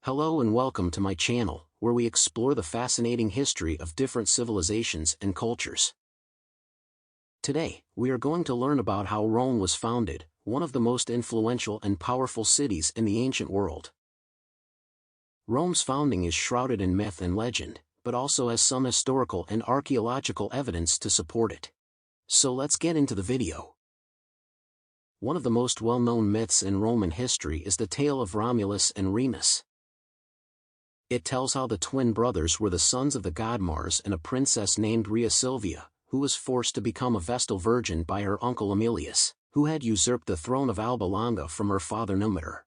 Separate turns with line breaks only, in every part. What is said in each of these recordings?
Hello and welcome to my channel, where we explore the fascinating history of different civilizations and cultures. Today, we are going to learn about how Rome was founded, one of the most influential and powerful cities in the ancient world. Rome's founding is shrouded in myth and legend, but also has some historical and archaeological evidence to support it. So let's get into the video. One of the most well-known myths in Roman history is the tale of Romulus and Remus. It tells how the twin brothers were the sons of the god Mars and a princess named Rhea Silvia, who was forced to become a Vestal virgin by her uncle Aemilius, who had usurped the throne of Alba Longa from her father Numitor.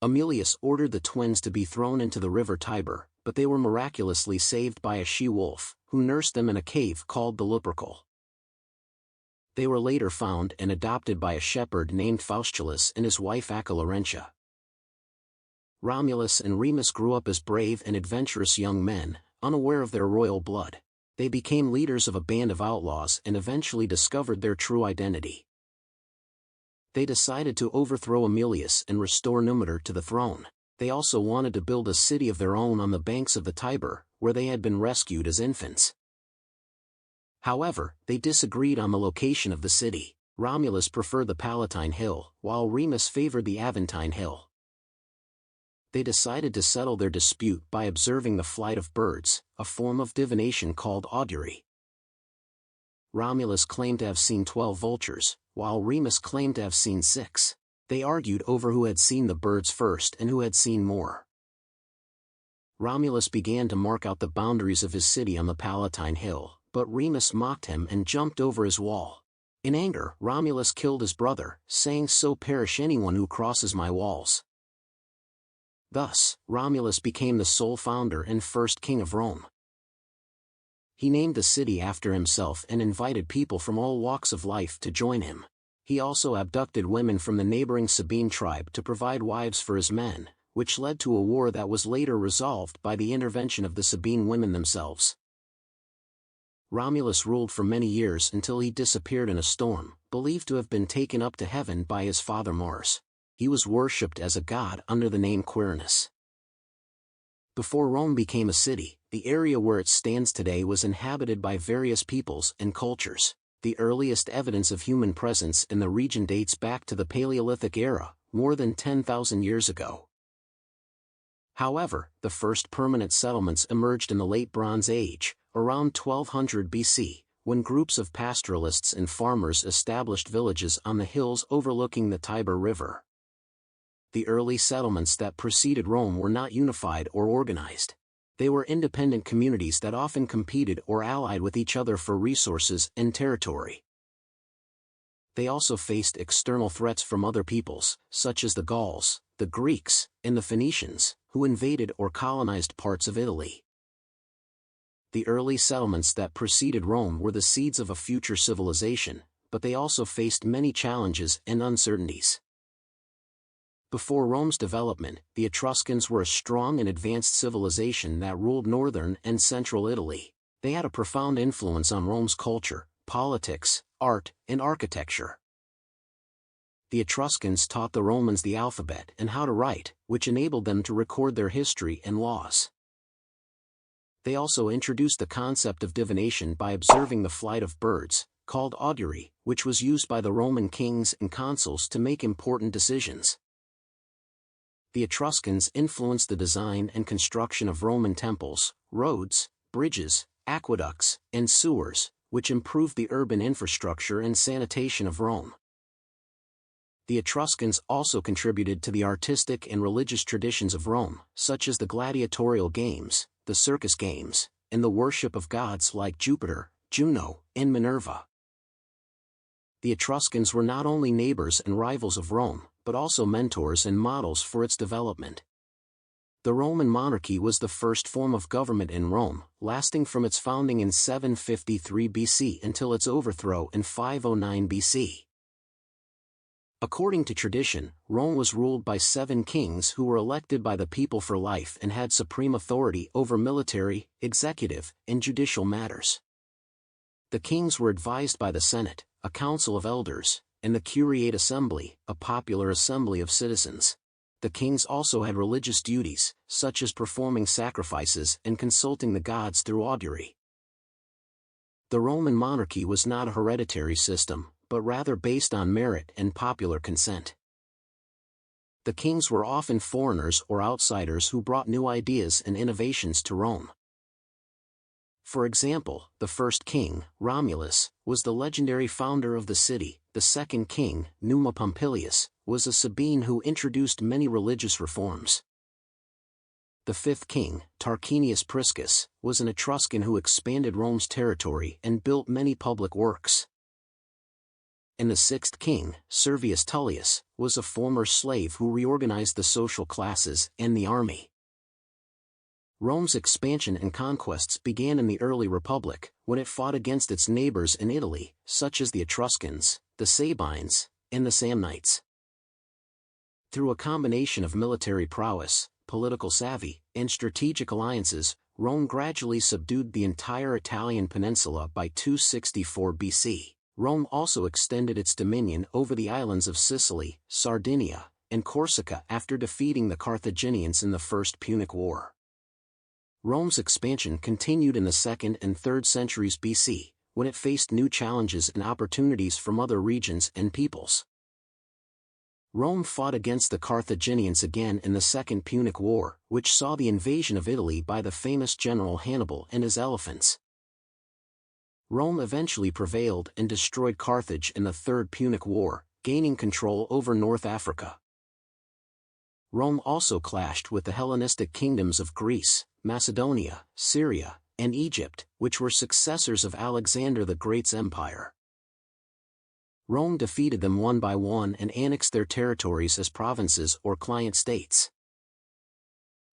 Aemilius ordered the twins to be thrown into the river Tiber, but they were miraculously saved by a she-wolf, who nursed them in a cave called the Lupercal. They were later found and adopted by a shepherd named Faustulus and his wife Acca. Romulus and Remus grew up as brave and adventurous young men, unaware of their royal blood. They became leaders of a band of outlaws and eventually discovered their true identity. They decided to overthrow Aemilius and restore Numitor to the throne. They also wanted to build a city of their own on the banks of the Tiber, where they had been rescued as infants. However, they disagreed on the location of the city. Romulus preferred the Palatine Hill, while Remus favored the Aventine Hill. They decided to settle their dispute by observing the flight of birds, a form of divination called augury. Romulus claimed to have seen 12 vultures, while Remus claimed to have seen 6. They argued over who had seen the birds first and who had seen more. Romulus began to mark out the boundaries of his city on the Palatine Hill, but Remus mocked him and jumped over his wall. In anger, Romulus killed his brother, saying, "So perish anyone who crosses my walls." Thus, Romulus became the sole founder and first king of Rome. He named the city after himself and invited people from all walks of life to join him. He also abducted women from the neighboring Sabine tribe to provide wives for his men, which led to a war that was later resolved by the intervention of the Sabine women themselves. Romulus ruled for many years until he disappeared in a storm, believed to have been taken up to heaven by his father Mars. He was worshipped as a god under the name Quirinus. Before Rome became a city, the area where it stands today was inhabited by various peoples and cultures. The earliest evidence of human presence in the region dates back to the Paleolithic era, more than 10,000 years ago. However, the first permanent settlements emerged in the Late Bronze Age, around 1200 BC, when groups of pastoralists and farmers established villages on the hills overlooking the Tiber River. The early settlements that preceded Rome were not unified or organized. They were independent communities that often competed or allied with each other for resources and territory. They also faced external threats from other peoples, such as the Gauls, the Greeks, and the Phoenicians, who invaded or colonized parts of Italy. The early settlements that preceded Rome were the seeds of a future civilization, but they also faced many challenges and uncertainties. Before Rome's development, the Etruscans were a strong and advanced civilization that ruled northern and central Italy. They had a profound influence on Rome's culture, politics, art, and architecture. The Etruscans taught the Romans the alphabet and how to write, which enabled them to record their history and laws. They also introduced the concept of divination by observing the flight of birds, called augury, which was used by the Roman kings and consuls to make important decisions. The Etruscans influenced the design and construction of Roman temples, roads, bridges, aqueducts, and sewers, which improved the urban infrastructure and sanitation of Rome. The Etruscans also contributed to the artistic and religious traditions of Rome, such as the gladiatorial games, the circus games, and the worship of gods like Jupiter, Juno, and Minerva. The Etruscans were not only neighbors and rivals of Rome, but also mentors and models for its development. The Roman monarchy was the first form of government in Rome, lasting from its founding in 753 BC until its overthrow in 509 BC. According to tradition, Rome was ruled by 7 kings who were elected by the people for life and had supreme authority over military, executive, and judicial matters. The kings were advised by the Senate, a council of elders, and the Curiate Assembly, a popular assembly of citizens. the kings also had religious duties, such as performing sacrifices and consulting the gods through augury. The Roman monarchy was not a hereditary system, but rather based on merit and popular consent. The kings were often foreigners or outsiders who brought new ideas and innovations to Rome. For example, the first king, Romulus, was the legendary founder of the city. The second king, Numa Pompilius, was a Sabine who introduced many religious reforms. The fifth king, Tarquinius Priscus, was an Etruscan who expanded Rome's territory and built many public works. And the sixth king, Servius Tullius, was a former slave who reorganized the social classes and the army. Rome's expansion and conquests began in the early Republic, when it fought against its neighbors in Italy, such as the Etruscans, the Sabines, and the Samnites. Through a combination of military prowess, political savvy, and strategic alliances, Rome gradually subdued the entire Italian peninsula by 264 BC. Rome also extended its dominion over the islands of Sicily, Sardinia, and Corsica after defeating the Carthaginians in the First Punic War. Rome's expansion continued in the 2nd and 3rd centuries BC, when it faced new challenges and opportunities from other regions and peoples. Rome fought against the Carthaginians again in the Second Punic War, which saw the invasion of Italy by the famous general Hannibal and his elephants. Rome eventually prevailed and destroyed Carthage in the Third Punic War, gaining control over North Africa. Rome also clashed with the Hellenistic kingdoms of Greece, Macedonia, Syria, and Egypt, which were successors of Alexander the Great's empire. Rome defeated them one by one and annexed their territories as provinces or client states.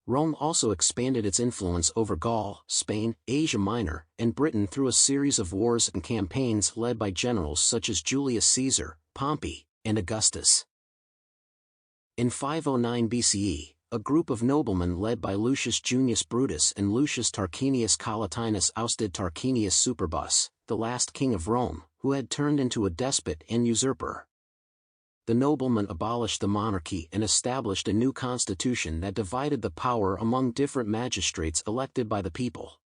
Rome also expanded its influence over Gaul, Spain, Asia Minor, and Britain through a series of wars and campaigns led by generals such as Julius Caesar, Pompey, and Augustus. In 509 BCE, a group of noblemen led by Lucius Junius Brutus and Lucius Tarquinius Collatinus ousted Tarquinius Superbus, the last king of Rome, who had turned into a despot and usurper. The noblemen abolished the monarchy and established a new constitution that divided the power among different magistrates elected by the people.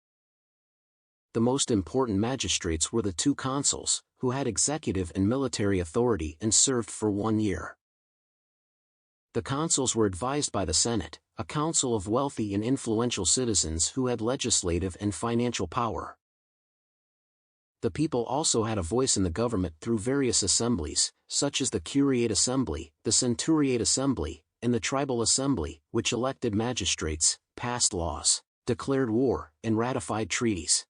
The most important magistrates were the two consuls, who had executive and military authority and served for 1 year. The consuls were advised by the Senate, a council of wealthy and influential citizens who had legislative and financial power. The people also had a voice in the government through various assemblies, such as the Curiate Assembly, the Centuriate Assembly, and the Tribal Assembly, which elected magistrates, passed laws, declared war, and ratified treaties.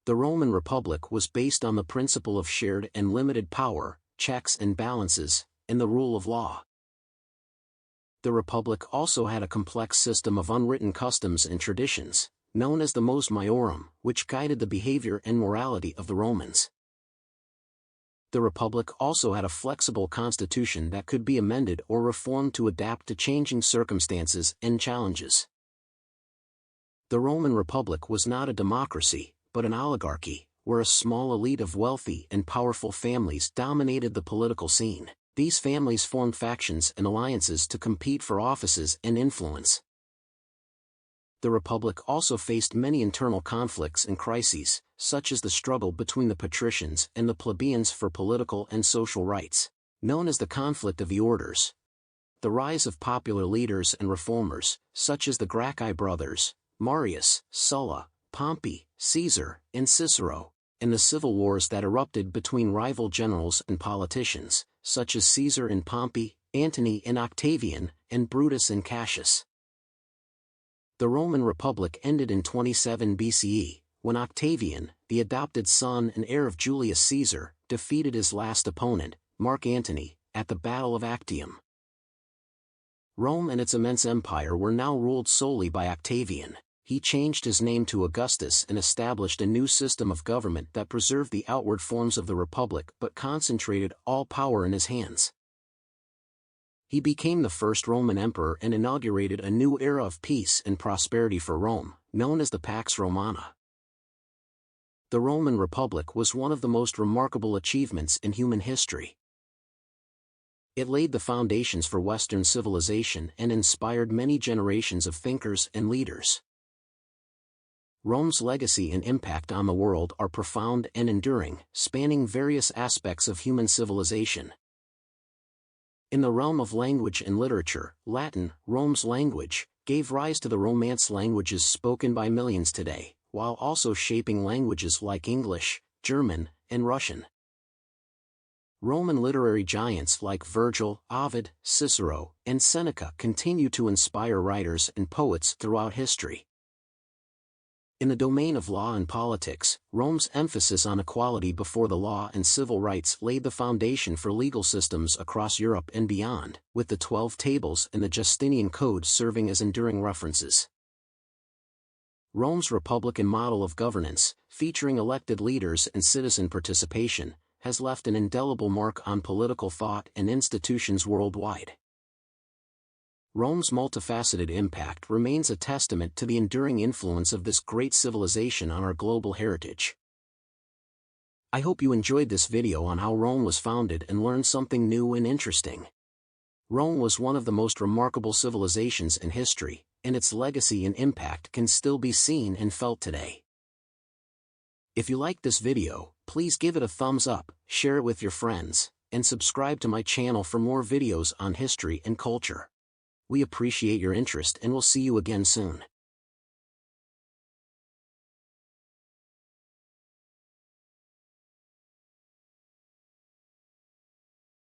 The Roman Republic was based on the principle of shared and limited power, checks and balances, and the rule of law. The Republic also had a complex system of unwritten customs and traditions, known as the mos maiorum, which guided the behavior and morality of the Romans. The Republic also had a flexible constitution that could be amended or reformed to adapt to changing circumstances and challenges. The Roman Republic was not a democracy, but an oligarchy, where a small elite of wealthy and powerful families dominated the political scene. These families formed factions and alliances to compete for offices and influence. The Republic also faced many internal conflicts and crises, such as the struggle between the patricians and the plebeians for political and social rights, known as the conflict of the orders. The rise of popular leaders and reformers, such as the Gracchi brothers, Marius, Sulla, Pompey, Caesar, and Cicero, and the civil wars that erupted between rival generals and politicians, such as Caesar and Pompey, Antony and Octavian, and Brutus and Cassius. The Roman Republic ended in 27 BCE, when Octavian, the adopted son and heir of Julius Caesar, defeated his last opponent, Mark Antony, at the Battle of Actium. Rome and its immense empire were now ruled solely by Octavian. He changed his name to Augustus and established a new system of government that preserved the outward forms of the Republic but concentrated all power in his hands. He became the first Roman emperor and inaugurated a new era of peace and prosperity for Rome, known as the Pax Romana. The Roman Republic was one of the most remarkable achievements in human history. It laid the foundations for Western civilization and inspired many generations of thinkers and leaders. Rome's legacy and impact on the world are profound and enduring, spanning various aspects of human civilization. In the realm of language and literature, Latin, Rome's language, gave rise to the Romance languages spoken by millions today, while also shaping languages like English, German, and Russian. Roman literary giants like Virgil, Ovid, Cicero, and Seneca continue to inspire writers and poets throughout history. In the domain of law and politics, Rome's emphasis on equality before the law and civil rights laid the foundation for legal systems across Europe and beyond, with the 12 Tables and the Justinian Code serving as enduring references. Rome's republican model of governance, featuring elected leaders and citizen participation, has left an indelible mark on political thought and institutions worldwide. Rome's multifaceted impact remains a testament to the enduring influence of this great civilization on our global heritage. I hope you enjoyed this video on how Rome was founded and learned something new and interesting. Rome was one of the most remarkable civilizations in history, and its legacy and impact can still be seen and felt today. If you liked this video, please give it a thumbs up, share it with your friends, and subscribe to my channel for more videos on history and culture. We appreciate your interest and will see you again soon.